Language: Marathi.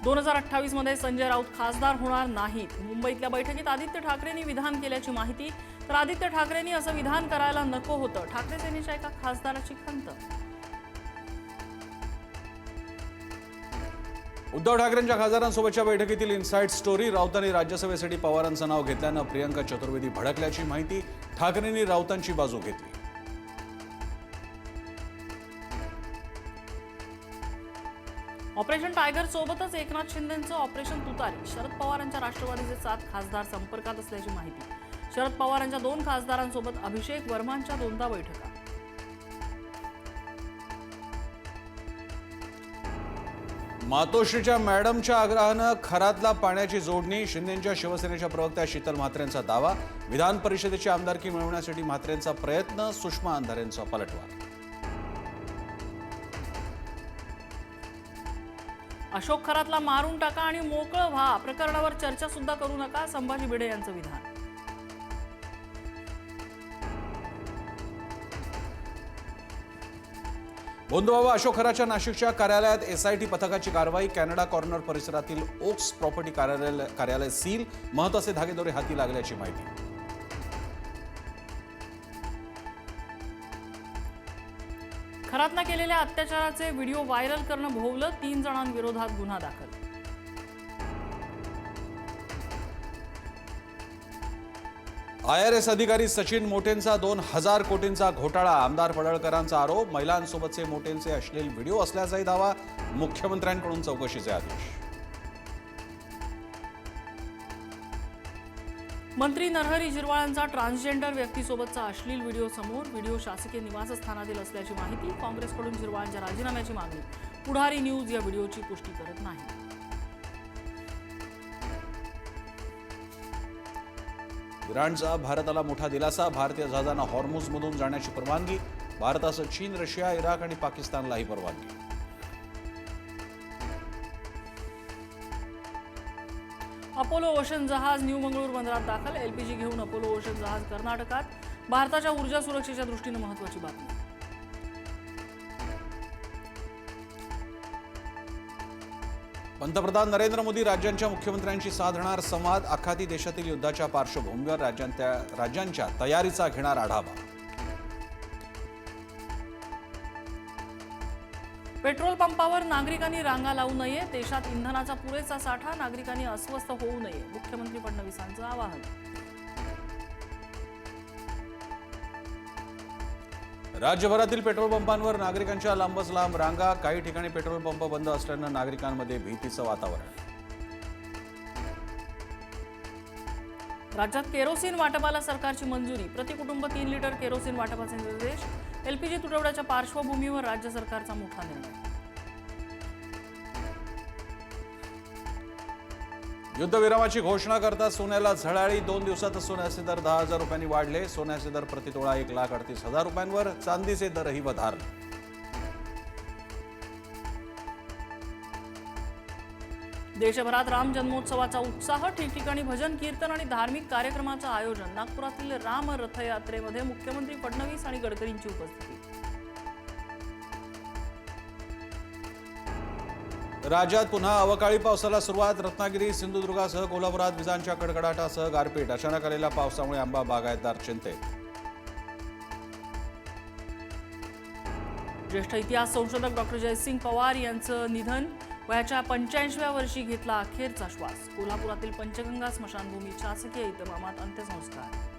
2028 मध्ये संजय राऊत खासदार होणार नाहीत. मुंबईतल्या बैठकीत आदित्य ठाकरेंनी विधान केल्याची माहिती. तर आदित्य ठाकरेंनी असं विधान करायला नको होतं, ठाकरे सेनेच्या एका खासदाराची खंत. उद्धव ठाकरेंच्या खासदारांसोबतच्या बैठकीतील इनसाइड स्टोरी. राऊतांनी राज्यसभेसाठी पवारांचं नाव घेतल्यानं प्रियंका चतुर्वेदी भडकल्याची माहिती. ठाकरेंनी राऊतांची बाजू घेतली. ऑपरेशन टायगर सोबतच एकनाथ शिंदेंचं ऑपरेशन तुतारी. शरद पवारांच्या राष्ट्रवादीचे 7 खासदार संपर्कात असल्याची माहिती. शरद पवारांच्या 2 खासदारांसोबत अभिषेक वर्मांच्या 2दा बैठका. मातोश्रीच्या मॅडमच्या आग्रहानं खरातला पाण्याची जोडणी. शिंदेंच्या शिवसेनेच्या प्रवक्त्या शीतल म्हात्रेंचा दावा. विधान परिषदेची आमदारकी मिळवण्यासाठी म्हात्रेंचा प्रयत्न. सुषमा अंधारेंचा पलटवार. अशोक खरातला मारून टाका आणि मोकळं व्हा. प्रकरणावर चर्चा सुद्धा करू नका, संभाजी भिडे यांचं विधान. गोंदबाबा अशोक खराच्या नाशिकच्या कार्यालयात एसआयटी पथकाची कारवाई. कॅनडा कॉर्नर परिसरातील ओक्स प्रॉपर्टी कार्यालय सील. महत्त्वाचे धागेदोरे हाती लागल्याची माहिती. खरातना केलेल्या अत्याचाराचे व्हिडिओ व्हायरल करणं भोवलं. 3 जणांविरोधात गुन्हा दाखल. IRS अधिकारी सचिन मोटेंचा 2000 कोटींचा घोटाळा. आमदार पडळकरांचा आरोप. महिलांसोबतचे मोटेंचे अश्लील व्हिडिओ असल्याचाही दावा. मुख्यमंत्र्यांकडून चौकशीचे आदेश. मंत्री नरहरी झिरवाळांचा ट्रान्सजेंडर व्यक्तीसोबतचा अश्लील व्हिडिओ समोर. व्हिडिओ शासकीय निवासस्थानातील असल्याची माहिती. काँग्रेसकडून झिरवाळांच्या राजीनाम्याची मागणी. पुढारी न्यूज या व्हिडिओची पुष्टी करत नाही. इराणचा भारताला मोठा दिलासा. भारतीय जहाजांना हॉर्मुझमधून जाण्याची परवानगी. भारतासह चीन, रशिया, इराक आणि पाकिस्तानलाही परवानगी. अपोलो ओशन जहाज न्यू मंगळूर बंदरात दाखल. LPG घेऊन अपोलो ओशन जहाज कर्नाटकात. भारताच्या ऊर्जा सुरक्षेच्या दृष्टीने महत्त्वाची बातमी. पंतप्रधान नरेंद्र मोदी राज्यांच्या मुख्यमंत्र्यांशी साधणार संवाद. आखाती देशातील युद्धाच्या पार्श्वभूमीवर राज्यांच्या तयारीचा घेणार आढावा. पेट्रोल पंपावर नागरिकांनी रांगा लावू नये. देशात इंधनाचा पुरेसा साठा. नागरिकांनी अस्वस्थ होऊ नये. मुख्यमंत्री फडणवीसांचं आवाहन. राज्यभरातील पेट्रोल पंपांवर नागरिकांच्या लांबच लांब रांगा. काही ठिकाणी पेट्रोल पंप बंद असल्यानं नागरिकांमध्ये भीतीचं वातावरण. राज्यात केरोसिन वाटपाला सरकारची मंजुरी. प्रति कुटुंब 3 लिटर केरोसिन वाटपाचे निर्देश. LPG तुटवड्याच्या पार्श्वभूमीवर राज्य सरकारचा मोठा निर्णय. युद्धविरामाची घोषणा करता सोन्याला झळाळी. 2 दिवसातच सोन्याचे दर 10,000 रुपयांनी वाढले. सोन्याचे दर प्रतितोळा 1,38,000 रुपयांवर. चांदीचे दरही वधारले. देशभरात राम जन्मोत्सवाचा उत्साह. ठिकठिकाणी भजन कीर्तन आणि धार्मिक कार्यक्रमाचं आयोजन. नागपुरातील राम रथयात्रेमध्ये मुख्यमंत्री फडणवीस आणि गडकरींची उपस्थिती. राज्यात पुन्हा अवकाळी पावसाला सुरुवात. रत्नागिरी, सिंधुदुर्गासह कोल्हापुरात विजांच्या कडकडाटासह गारपीट. अचानक आलेल्या पावसामुळे आंबा बागायतदार चिंतेत. ज्येष्ठ इतिहास संशोधक डॉक्टर जयसिंग पवार यांचं निधन. वयाच्या 85व्या वर्षी घेतला अखेरचा श्वास. कोल्हापुरातील पंचगंगा स्मशानभूमी शासकीय इतमामात अंत्यसंस्कार.